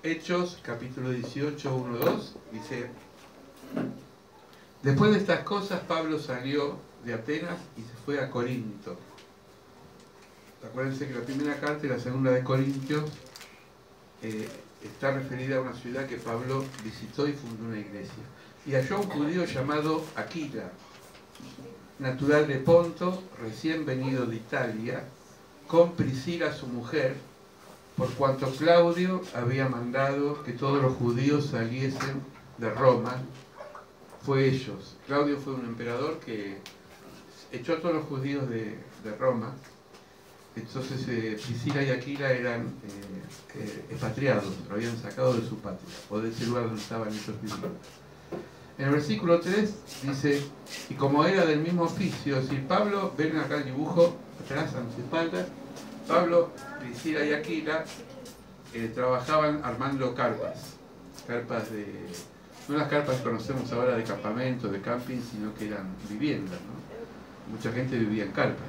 Hechos, capítulo 18, 1, 2, dice: después de estas cosas, Pablo salió de Atenas y se fue a Corinto. Acuérdense que la primera carta y la segunda de Corintios está referida a una ciudad que Pablo visitó y fundó una iglesia. Y halló a un judío llamado Aquila, natural de Ponto, recién venido de Italia, con Priscila su mujer, por cuanto Claudio había mandado que todos los judíos saliesen de Roma. Fue ellos. Claudio fue un emperador que echó a todos los judíos de Roma. Entonces Priscila y Aquila eran expatriados, lo habían sacado de su patria, o de ese lugar donde estaban ellos viviendo. En el versículo 3 dice: y como era del mismo oficio, si Pablo, ven acá el dibujo, atrás a mis espaldas, Pablo, Priscila y Aquila trabajaban armando carpas de, no las carpas que conocemos ahora de campamento, de camping, sino que eran viviendas, ¿no? Mucha gente vivía en carpas.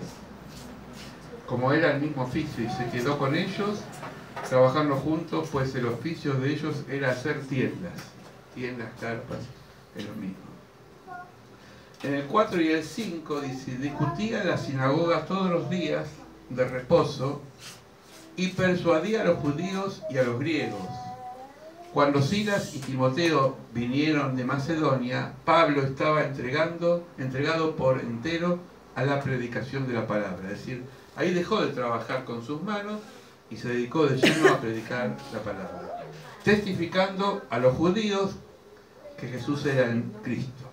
Como era el mismo oficio y se quedó con ellos, trabajando juntos, pues el oficio de ellos era hacer tiendas, carpas, es lo mismo. En el 4 y el 5 dice: discutía en las sinagogas todos los días de reposo y persuadía a los judíos y a los griegos. Cuando Silas y Timoteo vinieron de Macedonia, Pablo estaba entregado por entero a la predicación de la palabra. Es decir, ahí dejó de trabajar con sus manos y se dedicó de lleno a predicar la palabra, testificando a los judíos que Jesús era el Cristo.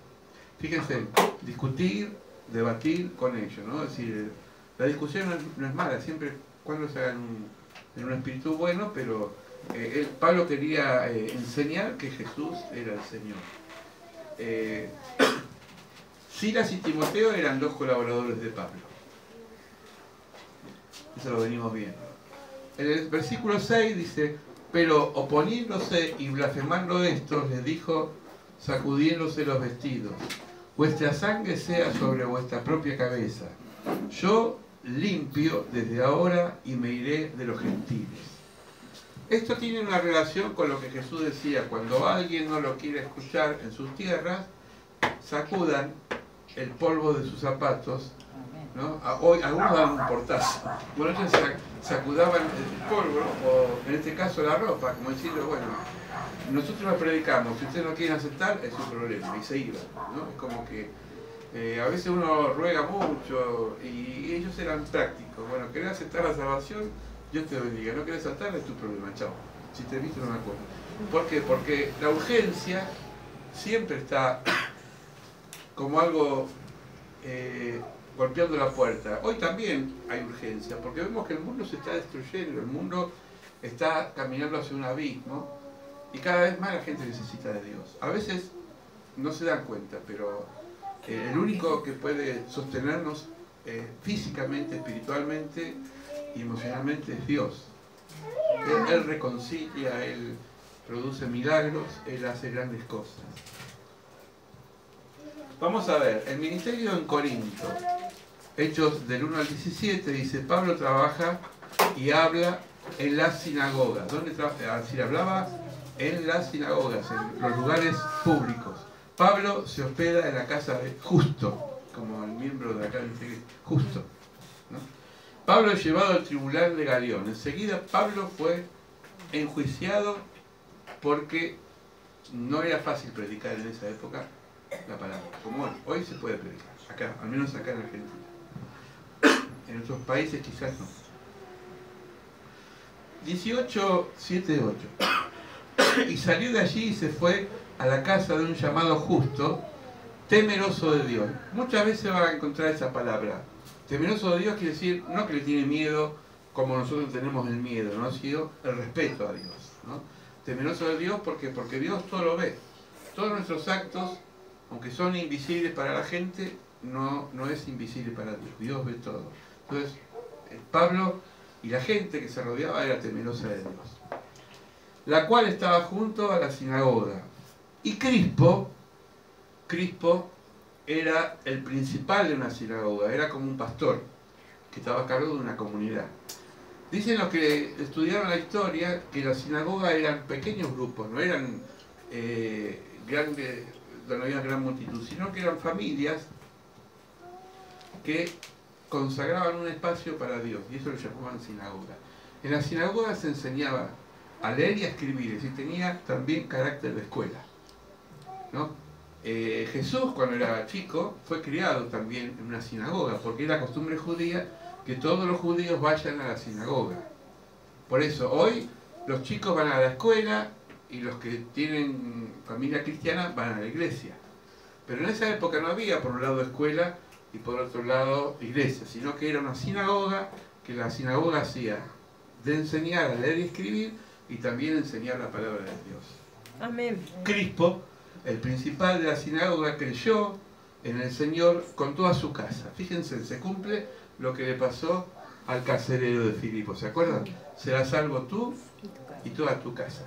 Fíjense, discutir, debatir con ellos, ¿no? Es decir, la discusión no es mala, siempre cuando se haga en un espíritu bueno, pero Pablo quería enseñar que Jesús era el Señor. Silas y Timoteo eran dos colaboradores de Pablo. Eso lo venimos viendo. En el versículo 6 dice: pero oponiéndose y blasfemando estos, les dijo, sacudiéndose los vestidos: vuestra sangre sea sobre vuestra propia cabeza. Yo limpio desde ahora y me iré de los gentiles. Esto tiene una relación con lo que Jesús decía: cuando alguien no lo quiere escuchar en sus tierras, sacudan el polvo de sus zapatos, ¿no? Hoy algunos dan un portazo. Bueno, ellos sacudaban el polvo, o en este caso la ropa, como decirlo, bueno, nosotros la predicamos, si ustedes no quieren aceptar, es su problema, y se iban, ¿no? Es como que a veces uno ruega mucho, y ellos eran prácticos. Bueno, ¿querés aceptar la salvación? Dios te bendiga. ¿No querés aceptar? Es tu problema, chao. Si te viste, no me acuerdo. ¿Por qué? Porque la urgencia siempre está como algo golpeando la puerta. Hoy también hay urgencia, porque vemos que el mundo se está destruyendo, el mundo está caminando hacia un abismo, y cada vez más la gente necesita de Dios. A veces no se dan cuenta, pero el único que puede sostenernos físicamente, espiritualmente y emocionalmente es Dios. Él reconcilia, Él produce milagros, Él hace grandes cosas. Vamos a ver, el ministerio en Corinto, Hechos del 1 al 17, dice: Pablo trabaja y habla en las sinagogas. ¿Dónde trabaja? Si hablaba en las sinagogas, en los lugares públicos. Pablo se hospeda en la casa de Justo, como el miembro de acá del Justo, ¿no? Pablo es llevado al tribunal de Galión. Enseguida Pablo fue enjuiciado porque no era fácil predicar en esa época la palabra. Como hoy se puede predicar, acá, al menos acá en Argentina. En otros países quizás no. 18, 7, 8. Y salió de allí y se fue a la casa de un llamado Justo, temeroso de Dios. Muchas veces van a encontrar esa palabra. Temeroso de Dios quiere decir no que le tiene miedo como nosotros tenemos el miedo, ¿no? Sino el respeto a Dios, ¿no? Temeroso de Dios porque Dios todo lo ve. Todos nuestros actos, aunque son invisibles para la gente, no es invisible para Dios. Dios ve todo. Entonces, Pablo y la gente que se rodeaba era temerosa de Dios. La cual estaba junto a la sinagoga. Y Crispo era el principal de una sinagoga, era como un pastor que estaba a cargo de una comunidad. Dicen los que estudiaron la historia que las sinagogas eran pequeños grupos, no eran grandes, donde había gran multitud, sino que eran familias que consagraban un espacio para Dios, y eso lo llamaban sinagoga. En la sinagoga se enseñaba a leer y a escribir, es decir, tenía también carácter de escuela, ¿no? Jesús, cuando era chico, fue criado también en una sinagoga, porque era costumbre judía que todos los judíos vayan a la sinagoga. Por eso, hoy los chicos van a la escuela y los que tienen familia cristiana van a la iglesia. Pero en esa época no había por un lado escuela y por otro lado iglesia, sino que era una sinagoga, que la sinagoga hacía de enseñar a leer y escribir y también enseñar la palabra de Dios. Amén. Crispo, el principal de la sinagoga, creyó en el Señor con toda su casa. Fíjense, se cumple lo que le pasó al carcelero de Filipo, ¿se acuerdan? Serás salvo tú y toda tu casa.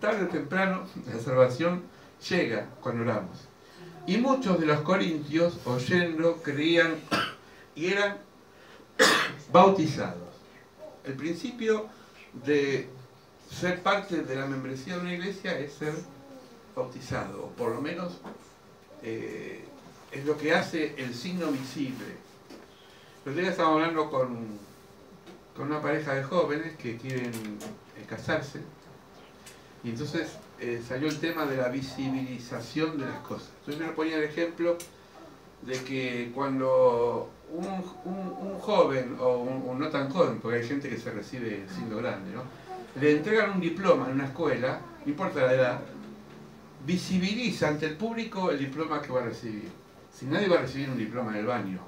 Tarde o temprano la salvación llega cuando oramos. Y muchos de los corintios, oyendo, creían y eran bautizados. El principio de ser parte de la membresía de una iglesia es ser bautizado, o por lo menos es lo que hace el signo visible. Los días estamos hablando con una pareja de jóvenes que quieren casarse, y entonces salió el tema de la visibilización de las cosas. Entonces me ponía el ejemplo de que cuando un joven, o un no tan joven, porque hay gente que se recibe siendo grande, ¿no?, le entregan un diploma en una escuela, no importa la edad, visibiliza ante el público el diploma que va a recibir. Si nadie va a recibir un diploma en el baño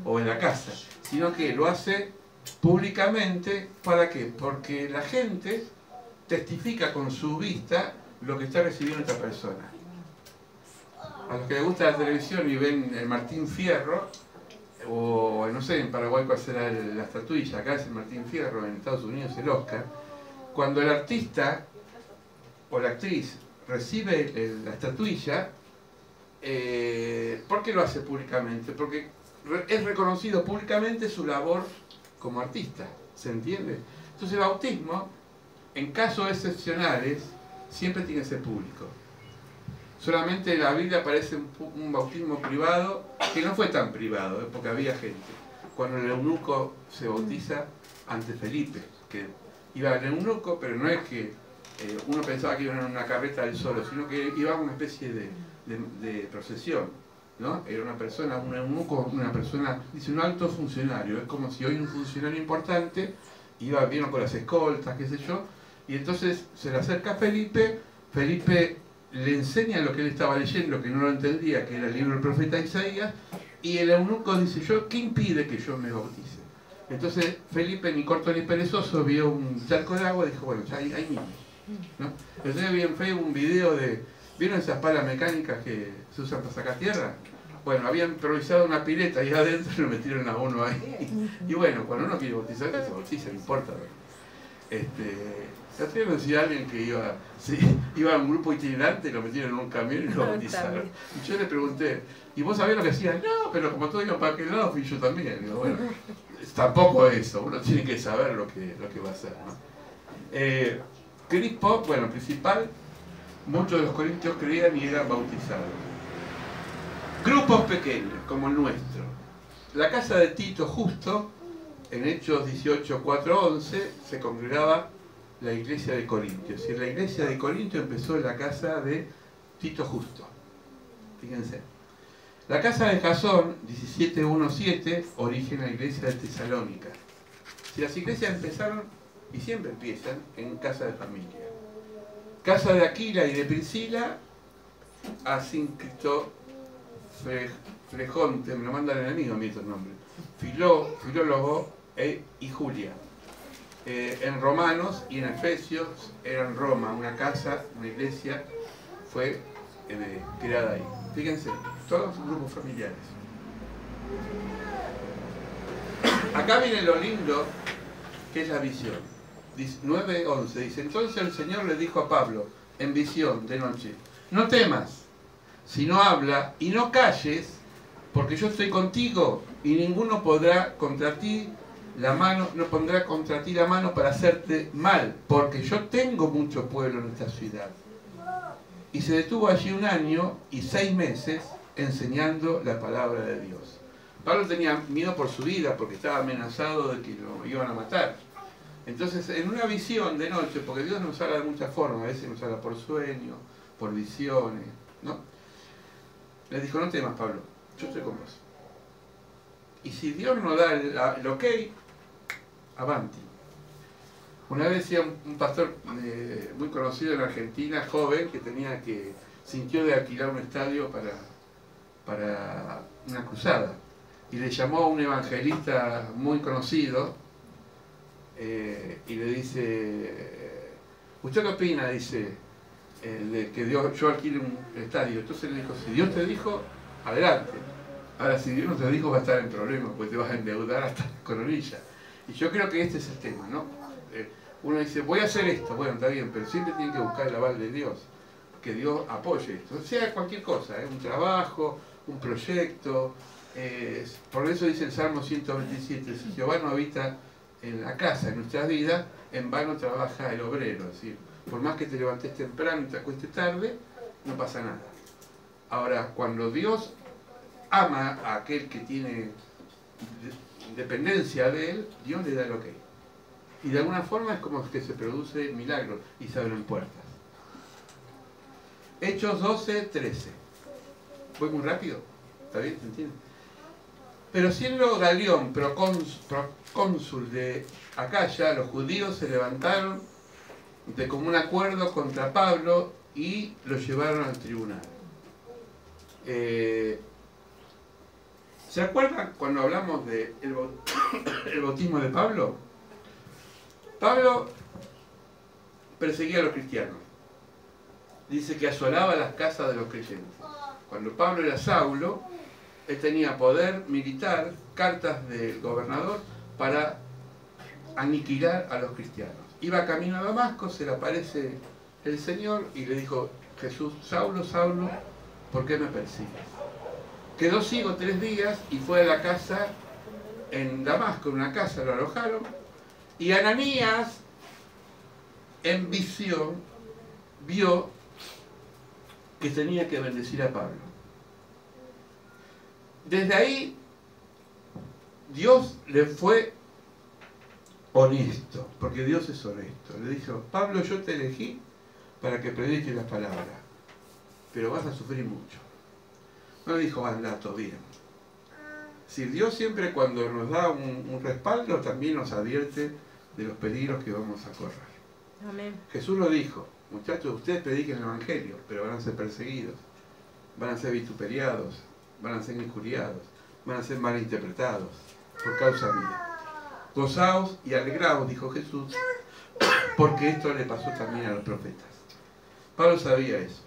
o en la casa, sino que lo hace públicamente. ¿Para qué? Porque la gente testifica con su vista lo que está recibiendo esta persona. A los que les gusta la televisión y ven el Martín Fierro, o no sé, en Paraguay cuál será la estatuilla, acá es el Martín Fierro, en Estados Unidos el Oscar, cuando el artista o la actriz recibe la estatuilla, ¿por qué lo hace públicamente? Porque es reconocido públicamente su labor como artista, ¿se entiende? Entonces el bautismo, en casos excepcionales, siempre tiene que ser público. Solamente en la Biblia aparece un bautismo privado, que no fue tan privado, porque había gente. Cuando el eunuco se bautiza ante Felipe, que iba el eunuco, pero no es que uno pensaba que iba en una carreta del solo, sino que iba a una especie de procesión, ¿no? Era una persona, un eunuco, una persona, dice, un alto funcionario. Es como si hoy un funcionario importante iba bien con las escoltas, qué sé yo, y entonces se le acerca a Felipe. Felipe le enseña lo que él estaba leyendo, que no lo entendía, que era el libro del profeta Isaías, y el eunuco dice, ¿qué impide que yo me bautice? Entonces Felipe, ni corto ni perezoso, vio un charco de agua y dijo, bueno, ya ahí mismo, ¿no? Entonces vi en Facebook un video de, ¿vieron esas palas mecánicas que se usan para sacar tierra? Bueno, habían improvisado una pileta ahí adentro y lo metieron a uno ahí. Y bueno, cuando uno quiere bautizar, que se bautiza, no importa. ¿Se atreven a decir a alguien que iba a un grupo itinerante, lo metieron en un camión y lo bautizaron? Y yo le pregunté, ¿y vos sabés lo que hacían? No, pero como todos iban para aquel lado, fui yo también. Digo, bueno, tampoco eso, uno tiene que saber lo que va a hacer, ¿no? Crispo, bueno, principal, muchos de los corintios creían y eran bautizados. Grupos pequeños, como el nuestro. La casa de Tito Justo, en Hechos 18, 4, 11, se congregaba la iglesia de Corintios. Y la iglesia de Corintios empezó en la casa de Tito Justo. Fíjense. La casa de Jasón, 17.1.7, origen la iglesia de Tesalónica. Si las iglesias empezaron, y siempre empiezan, en casa de familia. Casa de Aquila y de Priscila, Asíncrito, Flegonte, me lo manda el enemigo a mí estos nombres, Filólogo y Julia. En Romanos y en Efesios eran Roma, una casa, una iglesia, fue creada ahí. Fíjense, todos grupos familiares. Acá viene lo lindo, que es la visión. 9:11 dice, entonces el Señor le dijo a Pablo, en visión de noche, no temas, sino habla y no calles, porque yo estoy contigo y ninguno podrá contra ti la mano, no pondrá contra ti la mano para hacerte mal, porque yo tengo mucho pueblo en esta ciudad. Y se detuvo allí 1 año y 6 meses enseñando la palabra de Dios. Pablo tenía miedo por su vida porque estaba amenazado de que lo iban a matar. Entonces, en una visión de noche, porque Dios nos habla de muchas formas, a veces nos habla por sueños, por visiones, ¿no? Le dijo, no temas, Pablo, yo estoy con vos. Y si Dios nos da el ok, avanti. Una vez decía un pastor muy conocido en Argentina, joven, que sintió de alquilar un estadio para una cruzada. Y le llamó a un evangelista muy conocido y le dice, ¿usted qué opina? Dice, de que yo alquile un estadio. Entonces le dijo, si Dios te dijo, adelante. Ahora, si Dios no te dijo, va a estar en problemas, porque te vas a endeudar hasta la coronilla. Y yo creo que este es el tema, ¿no? Uno dice, voy a hacer esto, bueno, está bien, pero siempre tiene que buscar el aval de Dios, que Dios apoye esto, sea cualquier cosa, un trabajo, un proyecto, por eso dice el Salmo 127, si Jehová no habita en la casa, en nuestras vidas, en vano trabaja el obrero, es decir, por más que te levantes temprano y te acuestes tarde, no pasa nada. Ahora, cuando Dios ama a aquel que tiene dependencia de él, Dios le da el ok. Y de alguna forma es como que se produce milagro y se abren puertas. Hechos 12:13. ¿Voy muy rápido? ¿Está bien? ¿Se entiende? Pero siendo Galión procónsul de Acaya, los judíos se levantaron de común acuerdo contra Pablo y lo llevaron al tribunal. ¿Se acuerdan cuando hablamos del el bautismo de Pablo? Pablo perseguía a los cristianos. Dice que asolaba las casas de los creyentes. Cuando Pablo era Saulo, él tenía poder militar, cartas del gobernador para aniquilar a los cristianos. Iba camino a Damasco, se le aparece el Señor y le dijo, Jesús, Saulo, Saulo, ¿por qué me persigues? Quedó ciego 3 días y fue a la casa en Damasco, en una casa, lo alojaron. Y Ananías, en visión, vio que tenía que bendecir a Pablo. Desde ahí, Dios le fue honesto, porque Dios es honesto. Le dijo, Pablo, yo te elegí para que prediques la palabra, pero vas a sufrir mucho. No le dijo, anda, todo bien. Si Dios siempre cuando nos da un respaldo, también nos advierte de los peligros que vamos a correr. Amén. Jesús lo dijo, muchachos, ustedes prediquen el Evangelio, pero van a ser perseguidos, van a ser vituperiados, van a ser injuriados, van a ser malinterpretados por causa mía. Gozaos y alegraos, dijo Jesús, porque esto le pasó también a los profetas. Pablo sabía eso,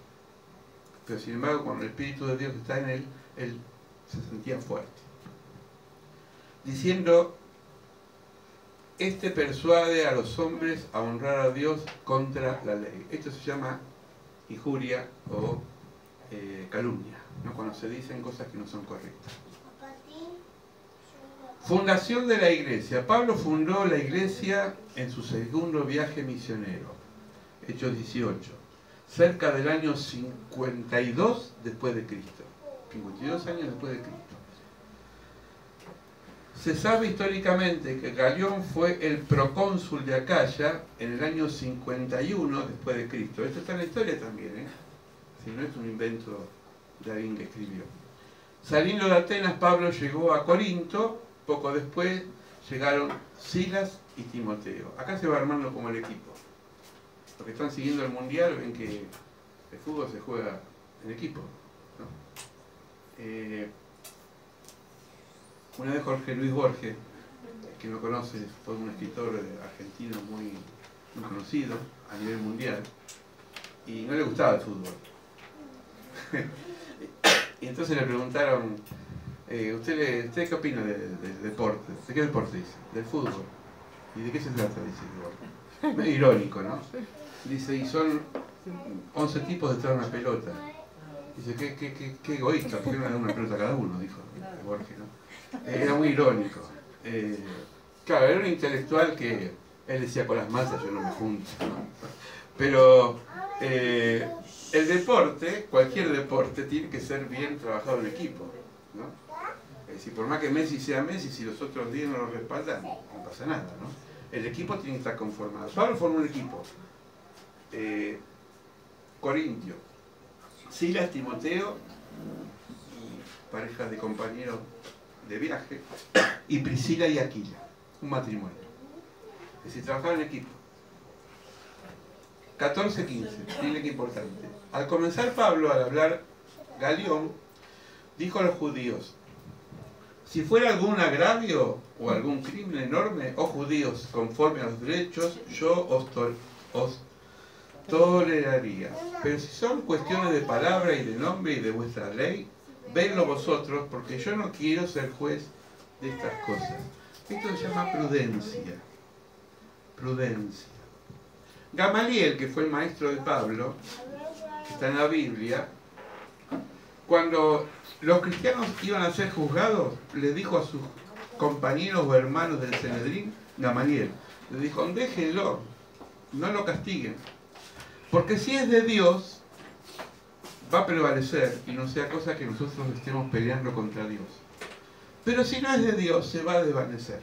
pero sin embargo cuando el Espíritu de Dios está en él, él se sentía fuerte. Diciendo, este persuade a los hombres a honrar a Dios contra la ley. Esto se llama injuria o calumnia, ¿no? Cuando se dicen cosas que no son correctas. Fundación de la iglesia. Pablo fundó la iglesia en su segundo viaje misionero, Hechos 18, cerca del año 52 después de Cristo. 52 años después de Cristo. Se sabe históricamente que Galión fue el procónsul de Acaya en el año 51 después de Cristo. Esto está en la historia también, ¿eh? Si no es un invento de alguien que escribió. Saliendo de Atenas, Pablo llegó a Corinto. Poco después llegaron Silas y Timoteo. Acá se va armando como el equipo. Los que están siguiendo el mundial ven que el fútbol se juega en equipo, ¿no? Una vez Jorge Luis Borges, que no conoce, fue un escritor argentino muy conocido a nivel mundial, y no le gustaba el fútbol. Y entonces le preguntaron, ¿usted qué opina del deporte? ¿De qué deporte dice? Del fútbol. ¿Y de qué se trata? Dice Borges. Medio irónico, ¿no? Dice, y son 11 tipos detrás de una pelota. Dice, qué egoísta, ¿por qué no le dan una pelota a cada uno? Dijo Borges, ¿no? Era muy irónico. Claro, era un intelectual que él decía con las masas yo no me junto, ¿no? Pero el deporte, cualquier deporte, tiene que ser bien trabajado en equipo, ¿no? Es decir, por más que Messi sea Messi, si los otros 10 no lo respaldan, no pasa nada, ¿no? El equipo tiene que estar conformado. Pablo formó un equipo. Corintio, Silas, Timoteo, pareja de compañeros de viaje, y Priscila y Aquila, un matrimonio. Es decir, trabajaban en equipo. 14-15, miren qué importante. Al comenzar Pablo al hablar Galión, dijo a los judíos: si fuera algún agravio o algún crimen enorme, oh judíos, conforme a los derechos, yo os toleraría. Pero si son cuestiones de palabra y de nombre y de vuestra ley, vedlo vosotros, porque yo no quiero ser juez de estas cosas. Esto se llama prudencia. Prudencia. Gamaliel, que fue el maestro de Pablo, que está en la Biblia, cuando los cristianos iban a ser juzgados, le dijo a sus compañeros o hermanos del Sanedrín, Gamaliel, le dijo: déjenlo, no lo castiguen, porque si es de Dios, va a prevalecer y no sea cosa que nosotros estemos peleando contra Dios. Pero si no es de Dios, se va a desvanecer.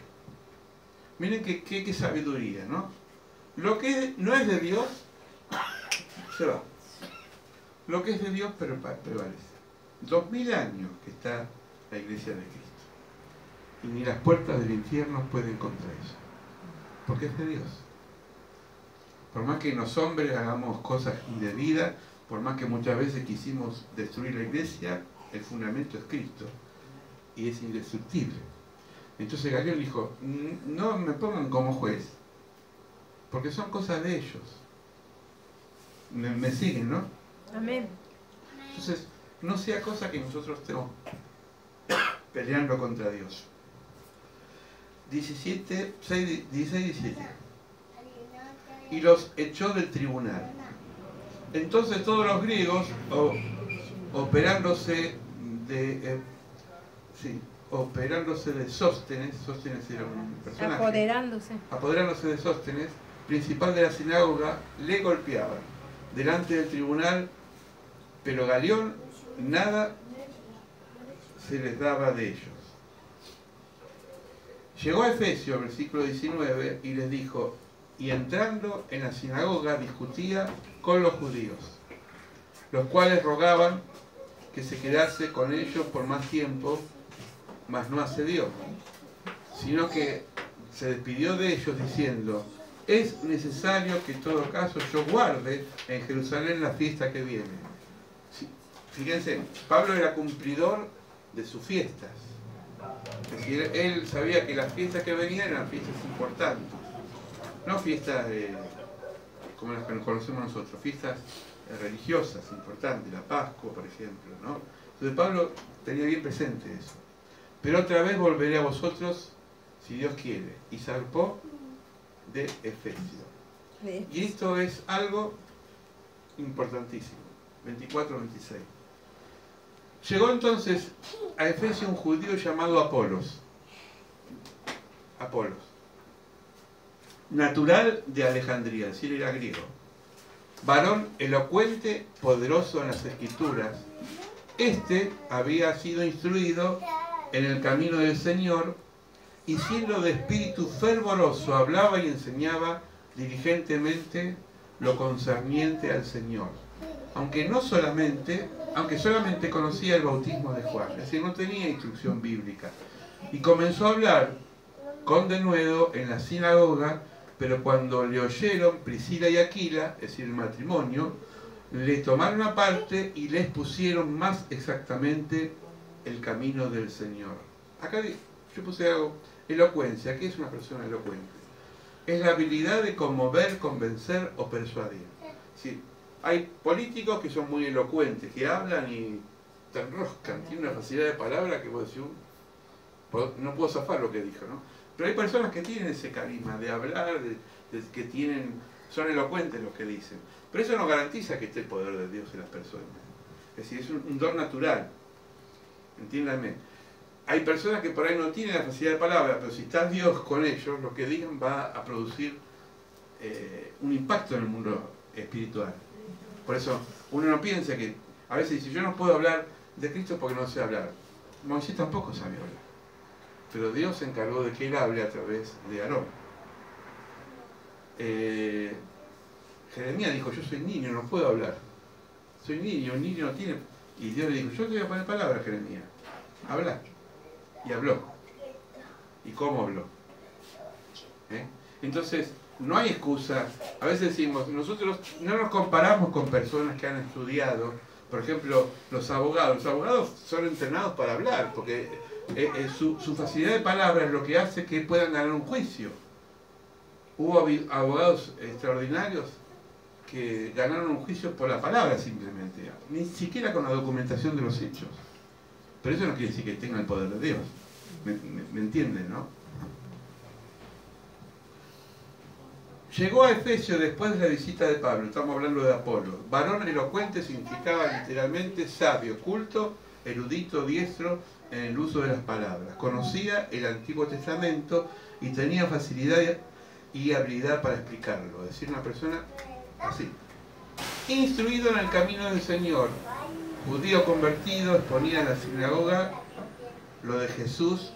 Miren qué sabiduría, ¿no? Lo que no es de Dios, se va. Lo que es de Dios, pero prevalece. 2000 años que está la Iglesia de Cristo. Y ni las puertas del infierno pueden contra eso. Porque es de Dios. Por más que los hombres hagamos cosas indebidas, por más que muchas veces quisimos destruir la Iglesia, el fundamento es Cristo. Y es indestructible. Entonces Galión dijo: no me pongan como juez, porque son cosas de ellos. Me siguen, ¿no? Amén. Entonces, no sea cosa que nosotros estemos peleando contra Dios. 16, 17. Y los echó del tribunal. Entonces todos los griegos, operándose de Sóstenes era un personaje, apoderándose de Sóstenes, principal de la sinagoga, le golpeaban delante del tribunal, pero Galión nada se les daba de ellos. Llegó a Efesios, versículo 19, y les dijo: y entrando en la sinagoga discutía con los judíos, los cuales rogaban que se quedase con ellos por más tiempo, mas no accedió, sino que se despidió de ellos diciendo: es necesario que en todo caso yo guarde en Jerusalén la fiesta que viene. Sí, fíjense, Pablo era cumplidor de sus fiestas. Es decir, él sabía que las fiestas que venían eran fiestas importantes, no fiestas como las que conocemos nosotros, fiestas religiosas importantes, la Pascua, por ejemplo, ¿no? Entonces Pablo tenía bien presente eso. Pero otra vez volveré a vosotros, si Dios quiere. Y zarpó de Efesio. Y esto es algo importantísimo. 24-26. Llegó entonces a Efesio un judío llamado Apolos, natural de Alejandría, es decir, era griego, varón elocuente, poderoso en las Escrituras. Este había sido instruido en el camino del Señor, y siendo de espíritu fervoroso, hablaba y enseñaba diligentemente lo concerniente al Señor, aunque solamente conocía el bautismo de Juan, es decir, no tenía instrucción bíblica, y comenzó a hablar con denuedo en la sinagoga. Pero cuando le oyeron Priscila y Aquila, es decir, el matrimonio, le tomaron aparte y les pusieron más exactamente el camino del Señor. Acá yo puse algo: elocuencia. ¿Qué es una persona elocuente? Es la habilidad de conmover, convencer o persuadir. Sí, hay políticos que son muy elocuentes, que hablan y te enroscan, tienen una facilidad de palabra que vos decís: no puedo zafar lo que dijo, ¿no? Pero hay personas que tienen ese carisma de hablar, son elocuentes los que dicen. Pero eso no garantiza que esté el poder de Dios en las personas. Es decir, es un don natural. Entiéndanme. hay personas que por ahí no tienen la facilidad de palabra, pero si está Dios con ellos, lo que digan va a producir un impacto en el mundo espiritual. Por eso uno no piensa que, a veces dice, yo no puedo hablar de Cristo porque no sé hablar. Moisés tampoco sabía hablar, pero Dios se encargó de que él hable a través de Aarón. Jeremías dijo, yo soy niño, no puedo hablar. Soy niño, un niño no tiene... Y Dios le dijo, yo te voy a poner palabras, Jeremías. Habla. Y habló. ¿Y cómo habló? Entonces, no hay excusa. A veces decimos, nosotros no nos comparamos con personas que han estudiado. Por ejemplo, los abogados. Los abogados son entrenados para hablar, porque su facilidad de palabra es lo que hace que puedan ganar un juicio. Hubo abogados extraordinarios que ganaron un juicio por la palabra simplemente, ni siquiera con la documentación de los hechos. Pero eso no quiere decir que tengan el poder de Dios. ¿Me entienden, no? Llegó a Efesio después de la visita de Pablo, estamos hablando de Apolo. Varón elocuente significaba literalmente sabio, culto, erudito, diestro en el uso de las palabras. Conocía el Antiguo Testamento y tenía facilidad y habilidad para explicarlo. Es decir, una persona así. Instruido en el camino del Señor, judío convertido, exponía en la sinagoga lo de Jesús,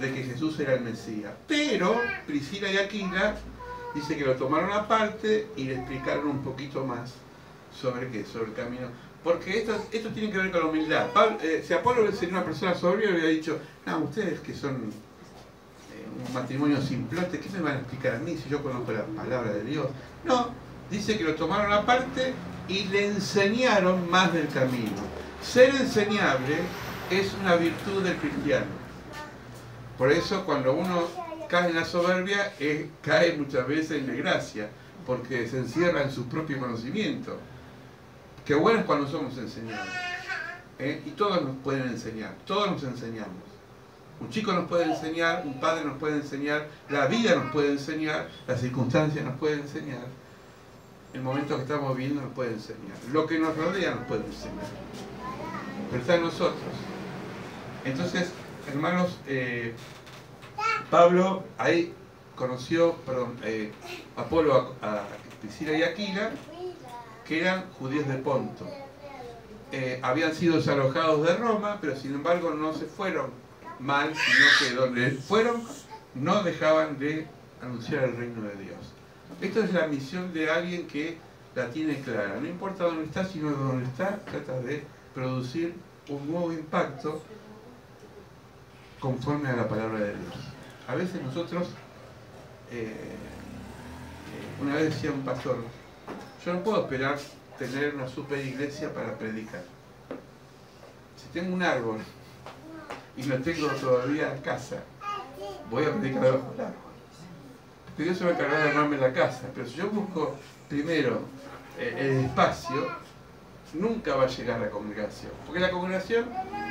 de que Jesús era el Mesías. Pero Priscila y Aquila dice que lo tomaron aparte y le explicaron un poquito más sobre qué, sobre el camino. Porque esto tiene que ver con la humildad. Si Apolo sería una persona sobria, le hubiera dicho, no, ustedes que son un matrimonio simplote, ¿qué me van a explicar a mí si yo conozco la palabra de Dios? No, dice que lo tomaron aparte y le enseñaron más del camino. Ser enseñable es una virtud del cristiano. Por eso cuando uno cae en la soberbia, cae muchas veces en desgracia, porque se encierra en su propio conocimiento. Qué bueno es cuando somos enseñados. Y todos nos pueden enseñar, todos nos enseñamos. Un chico nos puede enseñar, un padre nos puede enseñar, la vida nos puede enseñar, las circunstancias nos pueden enseñar, el momento que estamos viviendo nos puede enseñar, lo que nos rodea nos puede enseñar, pero está en nosotros. Entonces, hermanos, Pablo ahí conoció, Apolo a Priscila y Aquila, que eran judíos de Ponto. Habían sido desalojados de Roma, pero sin embargo no se fueron mal, sino que donde fueron no dejaban de anunciar el reino de Dios. Esto es la misión de alguien que la tiene clara. No importa dónde está, sino dónde está, trata de producir un nuevo impacto conforme a la palabra de Dios. A veces nosotros, una vez decía un pastor, yo no puedo esperar tener una super iglesia para predicar. Si tengo un árbol y no tengo todavía casa, voy a predicar debajo del árbol. Porque Dios se va a encargar de armarme la casa. Pero si yo busco primero el espacio, nunca va a llegar la congregación. Porque la congregación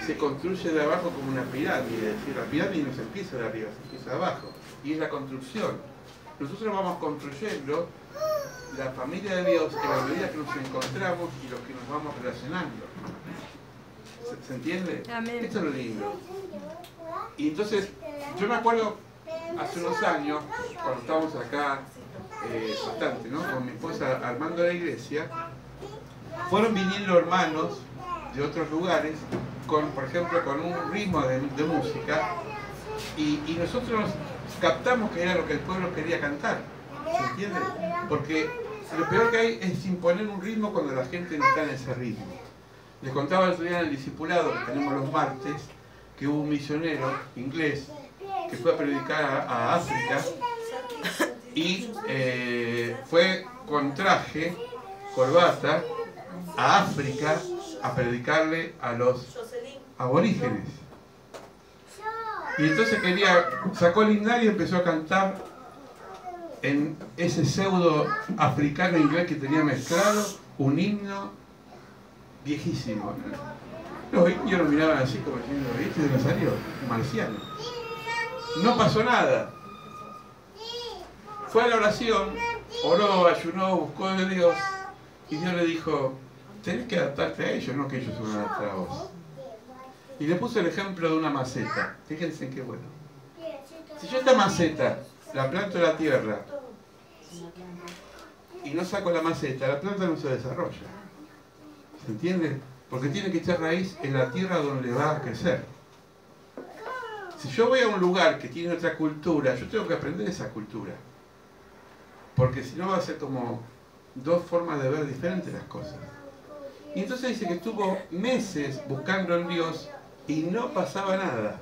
se construye de abajo como una pirámide. Es decir, la pirámide no se empieza de arriba, se empieza de abajo. Y es la construcción. Nosotros vamos construyendo la familia de Dios en la medida que nos encontramos y los que nos vamos relacionando. ¿Se entiende? Amén. Esto es lo lindo. Y entonces, yo me acuerdo hace unos años, cuando estábamos acá bastante, ¿no? Con mi esposa armando la iglesia, fueron viniendo hermanos de otros lugares, por ejemplo, con un ritmo de música, y nosotros captamos que era lo que el pueblo quería cantar. ¿Se entiende? Porque lo peor que hay es imponer un ritmo cuando la gente no está en ese ritmo. Les contaba el otro día en el discipulado que tenemos los martes que hubo un misionero inglés que fue a predicar a África y fue con traje, corbata, a África a predicarle a los aborígenes. Y entonces sacó el himnario y empezó a cantar en ese pseudo africano inglés que tenía mezclado un himno viejísimo. Los indios lo miraban así como diciendo, ¿este de dónde salió? Un marciano. No pasó nada. Fue a la oración, oró, ayunó, buscó de Dios y Dios le dijo, tenés que adaptarte a ellos, no que ellos se van a adaptar a vos. Y le puso el ejemplo de una maceta. Fíjense qué bueno. Si yo esta maceta la planto en la tierra y no saco la maceta, la planta no se desarrolla. ¿Se entiende? Porque tiene que echar raíz en la tierra donde va a crecer. Si yo voy a un lugar que tiene otra cultura, yo tengo que aprender esa cultura. Porque si no va a ser como dos formas de ver diferentes las cosas. Y entonces dice que estuvo meses buscando en Dios y no pasaba nada.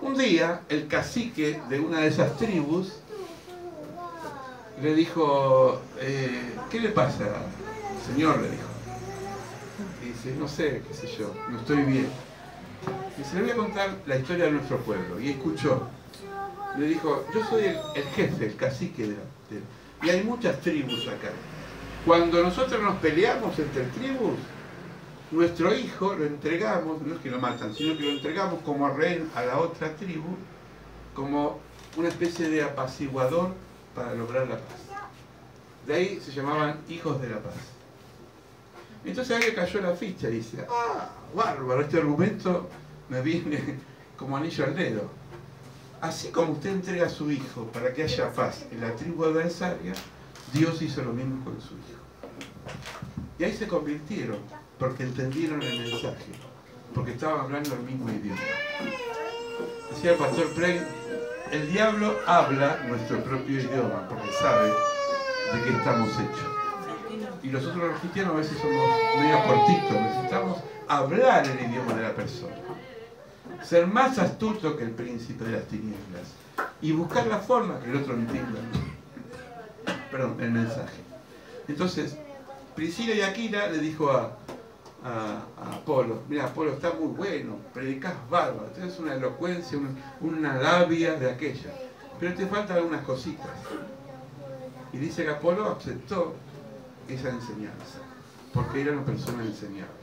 Un día, el cacique de una de esas tribus le dijo, ¿qué le pasa, señor? Le dijo. Y dice, no sé, qué sé yo, no estoy bien. Y se le voy a contar la historia de nuestro pueblo. Y escuchó. Le dijo, yo soy el jefe, el cacique y hay muchas tribus acá. Cuando nosotros nos peleamos entre tribus, nuestro hijo lo entregamos, no es que lo matan, sino que lo entregamos como rehén a la otra tribu, como una especie de apaciguador para lograr la paz. De ahí se llamaban hijos de la paz. Entonces a él le cayó la ficha y dice, bárbaro, este argumento me viene como anillo al dedo. Así como usted entrega a su hijo para que haya paz en la tribu adversaria, Dios hizo lo mismo con su hijo. Y ahí se convirtieron, porque entendieron el mensaje, porque estaban hablando el mismo idioma. Decía el pastor Prey, el diablo habla nuestro propio idioma, porque sabe de qué estamos hechos. Y nosotros los cristianos a veces somos medio cortitos, necesitamos hablar el idioma de la persona. Ser más astuto que el príncipe de las tinieblas y buscar la forma que el otro entienda el mensaje. Entonces Priscila y Aquila le dijo a Apolo, mira Apolo, está muy bueno, predicás bárbaro, tienes una elocuencia, una labia de aquella, pero te faltan algunas cositas. Y dice que Apolo aceptó esa enseñanza porque era una persona enseñable.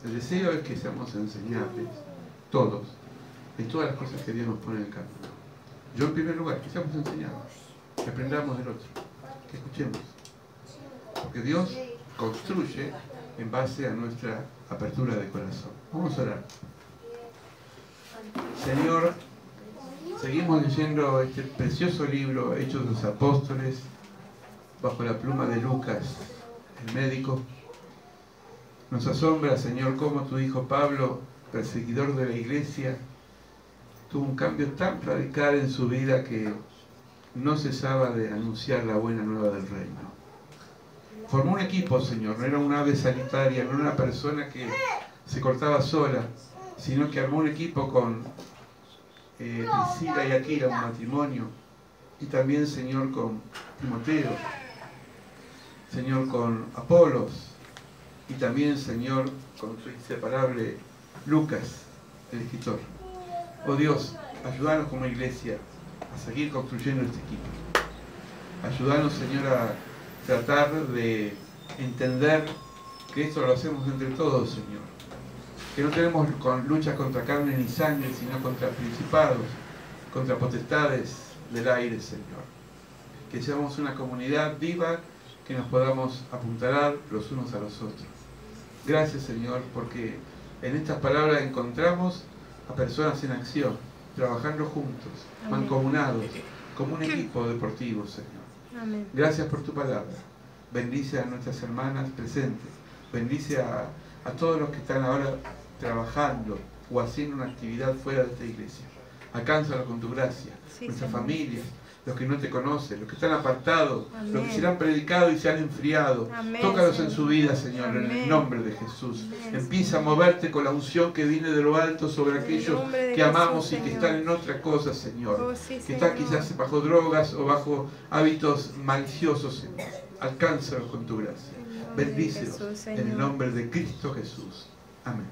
El deseo es que seamos enseñables, todos, en todas las cosas que Dios nos pone en el camino. Yo en primer lugar, que seamos enseñados, que aprendamos del otro, que escuchemos. Porque Dios construye en base a nuestra apertura de corazón. Vamos a orar. Señor, seguimos leyendo este precioso libro, Hechos de los Apóstoles, bajo la pluma de Lucas, el médico. Nos asombra, Señor, cómo tu hijo Pablo, perseguidor de la iglesia, tuvo un cambio tan radical en su vida que no cesaba de anunciar la buena nueva del reino. Formó un equipo, Señor, no era un ave sanitaria, no era una persona que se cortaba sola, sino que armó un equipo con Priscila y Aquila, un matrimonio, y también, Señor, con Timoteo, Señor, con Apolos, y también, Señor, con su inseparable Lucas, el escritor. Oh Dios, ayúdanos como iglesia a seguir construyendo este equipo. Ayúdanos, Señor, a tratar de entender que esto lo hacemos entre todos, Señor. Que no tenemos luchas contra carne ni sangre, sino contra principados, contra potestades del aire, Señor. Que seamos una comunidad viva, que nos podamos apuntalar los unos a los otros. Gracias, Señor, porque en estas palabras encontramos a personas en acción, trabajando juntos, mancomunados, como un equipo deportivo, Señor. Amén. Gracias por tu palabra. Bendice a nuestras hermanas presentes. Bendice a todos los que están ahora trabajando o haciendo una actividad fuera de esta iglesia. Alcánzalos con tu gracia. Sí, nuestras familias, los que no te conocen, los que están apartados, amén, los que se han predicado y se han enfriado. Amén, tócalos, Señor, en su vida, Señor, amén, en el nombre de Jesús. Amén. Empieza a moverte con la unción que viene de lo alto sobre aquellos que amamos, Jesús, y que están en otra cosa, Señor. Oh, sí, que están quizás bajo drogas o bajo hábitos maliciosos, Señor. Alcánzalos con tu gracia. Bendícelos en el nombre de Cristo Jesús. Amén.